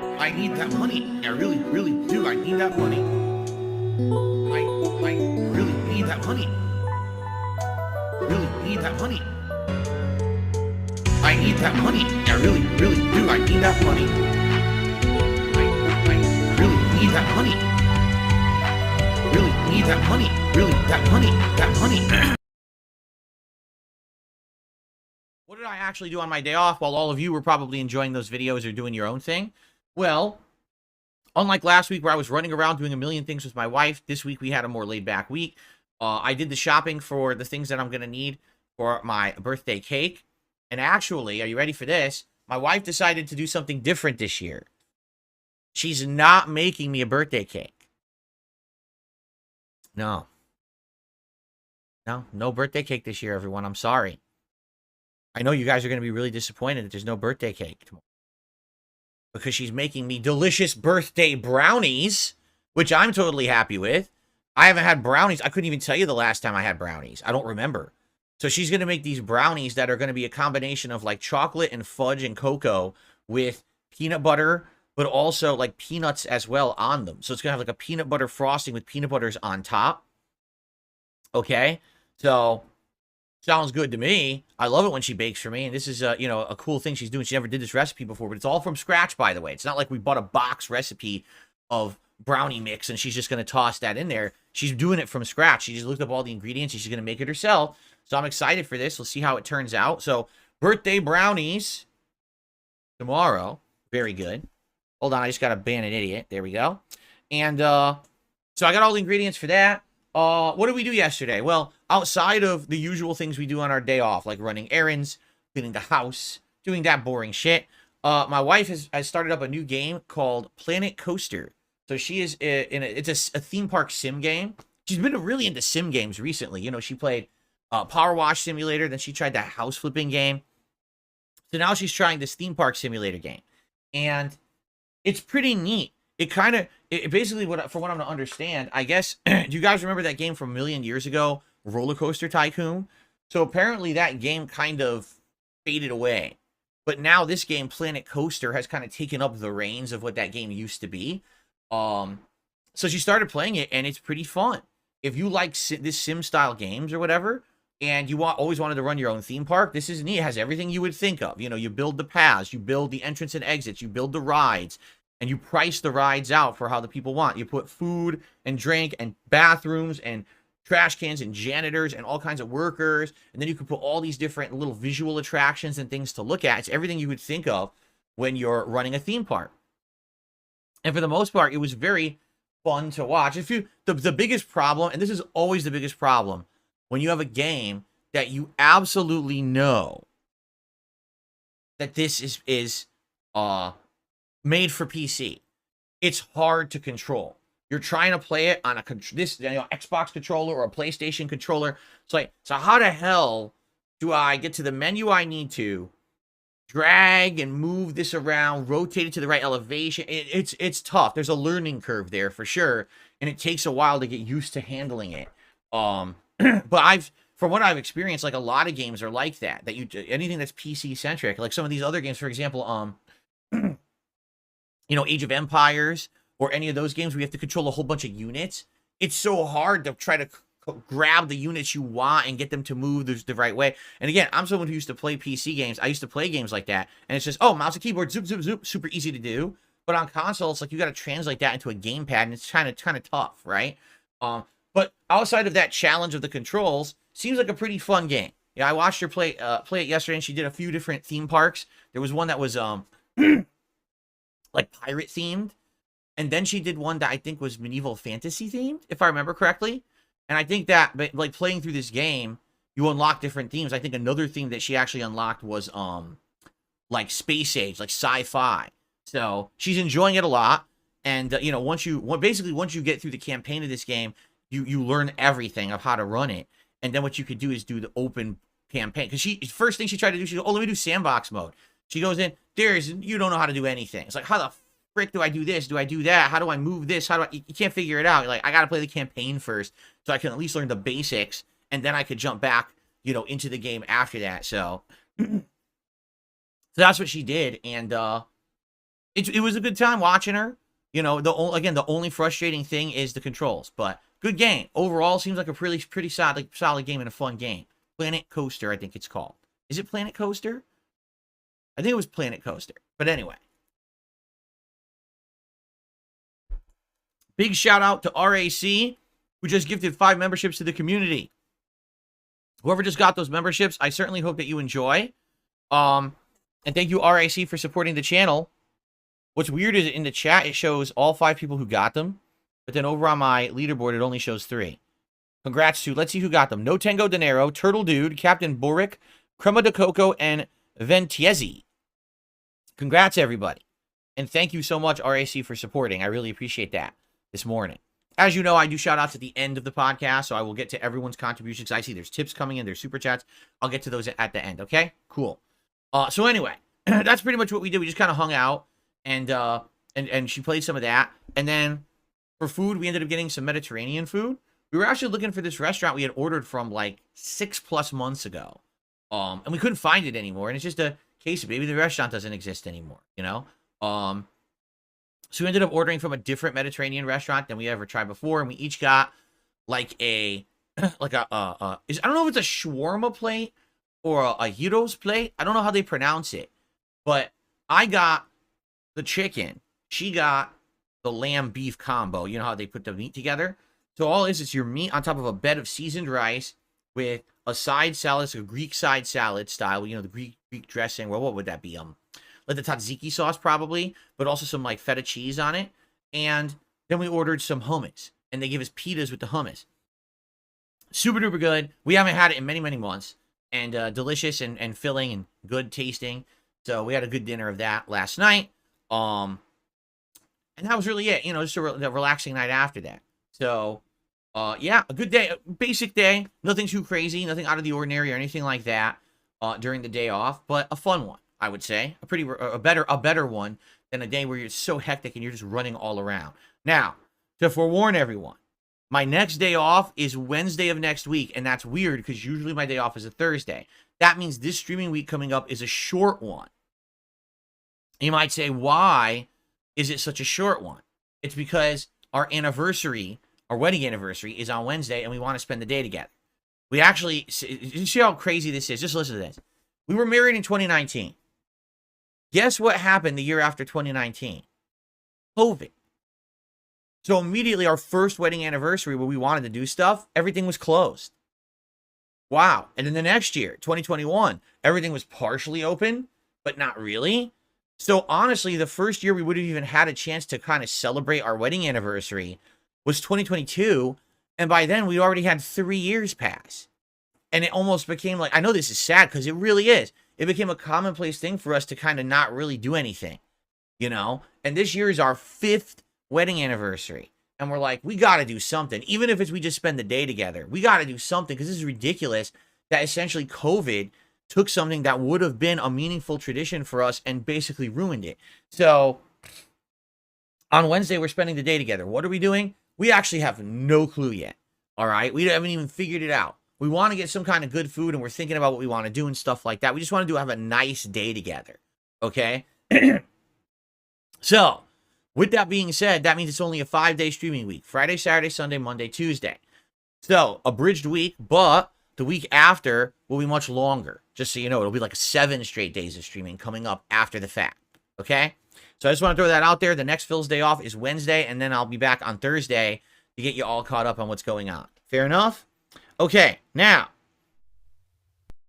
I need that money. I really, really do. I need that money. I really need that money. Really need that money. I need that money. I really, really do. I need that money. I really need that money. Really need that money. Really, that money. That money. What did I actually do on my day off while all of you were probably enjoying those videos or doing your own thing? Well, unlike last week where I was running around doing a million things with my wife, this week we had a more laid-back week. I did the shopping for the things that I'm going to need for my birthday cake. And actually, are you ready for this? My wife decided to do something different this year. She's not making me a birthday cake. No. No birthday cake this year, everyone. I'm sorry. I know you guys are going to be really disappointed that there's no birthday cake tomorrow. Because she's making me delicious birthday brownies, which I'm totally happy with. I haven't had brownies. I couldn't even tell you the last time I had brownies. I don't remember. So she's going to make these brownies that are going to be a combination of like chocolate and fudge and cocoa with peanut butter, but also like peanuts as well on them. So it's going to have like a peanut butter frosting with peanut butters on top. Okay? So sounds good to me. I love it when she bakes for me, and this is, you know, a cool thing she's doing. She never did this recipe before, but it's all from scratch, by the way. It's not like we bought a box recipe of brownie mix, and she's just going to toss that in there. She's doing it from scratch. She just looked up all the ingredients, and she's going to make it herself. So I'm excited for this. We'll see how it turns out. So birthday brownies tomorrow. Very good. Hold on, I just got to ban an idiot. There we go. And so I got all the ingredients for that. What did we do yesterday? Well, outside of the usual things we do on our day off, like running errands, cleaning the house, doing that boring shit, my wife has started up a new game called Planet Coaster. So she is it's a theme park sim game. She's been really into sim games recently. You know, she played Power Wash Simulator, then she tried that house flipping game. So now she's trying this theme park simulator game. And it's pretty neat. It basically, from what I'm to understand, I guess, do you guys remember that game from a million years ago, Roller Coaster Tycoon? So apparently that game kind of faded away. But now this game, Planet Coaster, has kind of taken up the reins of what that game used to be. So she started playing it, and it's pretty fun. If you like this sim-style games or whatever, and you always wanted to run your own theme park, this is neat. It has everything you would think of. You know, you build the paths, you build the entrance and exits, you build the rides, and you price the rides out for how the people want. You put food and drink and bathrooms and trash cans and janitors and all kinds of workers. And then you can put all these different little visual attractions and things to look at. It's everything you would think of when you're running a theme park. And for the most part, it was very fun to watch. The biggest problem, and this is always the biggest problem, when you have a game that you absolutely know that this is made for PC. It's hard to control. You're trying to play it on this Xbox controller or a PlayStation controller. It's like, so how the hell do I get to the menu I need to, drag and move this around, rotate it to the right elevation? It's tough. There's a learning curve there for sure, and it takes a while to get used to handling it. But from what I've experienced, like a lot of games are like that. Anything that's PC centric, like some of these other games, for example, you know, Age of Empires or any of those games where you have to control a whole bunch of units. It's so hard to try to grab the units you want and get them to move the right way. And again, I'm someone who used to play PC games. I used to play games like that. And it's just, oh, mouse and keyboard, zoop, zoop, zoop, super easy to do. But on console, it's like you got to translate that into a gamepad, and it's kind of tough, right? But outside of that challenge of the controls, seems like a pretty fun game. Yeah, I watched her play it yesterday, and she did a few different theme parks. There was one that was like pirate themed, and then she did one that I think was medieval fantasy themed, if I remember correctly. And I think that, like, playing through this game, you unlock different themes. I think another theme that she actually unlocked was like space age, like sci-fi. So she's enjoying it a lot. And you know, once you get through the campaign of this game, you learn everything of how to run it. And then what you could do is do the open campaign. Because first thing she tried to do, she goes, oh, let me do sandbox mode. She goes in, you don't know how to do anything. It's like, how the frick do I do this? Do I do that? How do I move this? You can't figure it out. You're like, I got to play the campaign first so I can at least learn the basics, and then I could jump back, you know, into the game after that. So, so that's what she did. And it was a good time watching her. You know, the only frustrating thing is the controls, but good game overall. Seems like a pretty solid game and a fun game. Planet Coaster, I think it's called. Is it Planet Coaster? I think it was Planet Coaster. But anyway, big shout out to RAC, who just gifted 5 memberships to the community. Whoever just got those memberships, I certainly hope that you enjoy. And thank you, RAC, for supporting the channel. What's weird is in the chat, it shows all 5 people who got them. But then over on my leaderboard, it only shows 3. Congrats to, let's see who got them. No Tango Dinero, Turtle Dude, Captain Boric, Crema de Coco, and Ventiezi. Congrats, everybody. And thank you so much, RAC, for supporting. I really appreciate that this morning. As you know, I do shout-outs at the end of the podcast, so I will get to everyone's contributions. I see there's tips coming in, there's super chats. I'll get to those at the end, okay? Cool. So anyway, that's pretty much what we did. We just kind of hung out, and she played some of that. And then for food, we ended up getting some Mediterranean food. We were actually looking for this restaurant we had ordered from like 6+ months ago. And we couldn't find it anymore. And it's just a case of maybe the restaurant doesn't exist anymore, you know? So we ended up ordering from a different Mediterranean restaurant than we ever tried before. And we each got like I don't know if it's a shawarma plate or a gyros plate. I don't know how they pronounce it. But I got the chicken. She got the lamb beef combo. You know how they put the meat together? So all it is, it's your meat on top of a bed of seasoned rice with a side salad, so a Greek side salad style, you know, the Greek dressing. Well, what would that be? Like the tzatziki sauce probably, but also some like feta cheese on it. And then we ordered some hummus, and they give us pitas with the hummus. Super duper good. We haven't had it in many, many months, and delicious and filling and good tasting. So we had a good dinner of that last night. And that was really it, you know, just a relaxing night after that. So, yeah, a good day, a basic day, nothing too crazy, nothing out of the ordinary or anything like that during the day off, but a fun one, I would say, a better one than a day where you're so hectic and you're just running all around. Now, to forewarn everyone, my next day off is Wednesday of next week, and that's weird because usually my day off is a Thursday. That means this streaming week coming up is a short one. You might say, why is it such a short one? It's because our wedding anniversary is on Wednesday, and we want to spend the day together. We actually, you see how crazy this is? Just listen to this. We were married in 2019. Guess what happened the year after 2019? COVID. So immediately our first wedding anniversary where we wanted to do stuff, everything was closed. Wow. And then the next year, 2021, everything was partially open, but not really. So honestly, the first year we would have even had a chance to kind of celebrate our wedding anniversary was 2022. And by then we'd already had 3 years pass. And it almost became like, I know this is sad because it really is. It became a commonplace thing for us to kind of not really do anything, you know? And this year is our 5th wedding anniversary. And we're like, we got to do something. Even if it's we just spend the day together, we got to do something because this is ridiculous that essentially COVID took something that would have been a meaningful tradition for us and basically ruined it. So on Wednesday, we're spending the day together. What are we doing? We actually have no clue yet. All right. We haven't even figured it out. We want to get some kind of good food and we're thinking about what we want to do and stuff like that. We just want to have a nice day together. Okay. So with that being said, that means it's only a 5-day streaming week. Friday, Saturday, Sunday, Monday, Tuesday. So abridged week, but the week after will be much longer. Just so you know, it'll be like 7 straight days of streaming coming up after the fact. Okay? So I just want to throw that out there. The next Phil's day off is Wednesday, and then I'll be back on Thursday to get you all caught up on what's going on. Fair enough? Okay, now,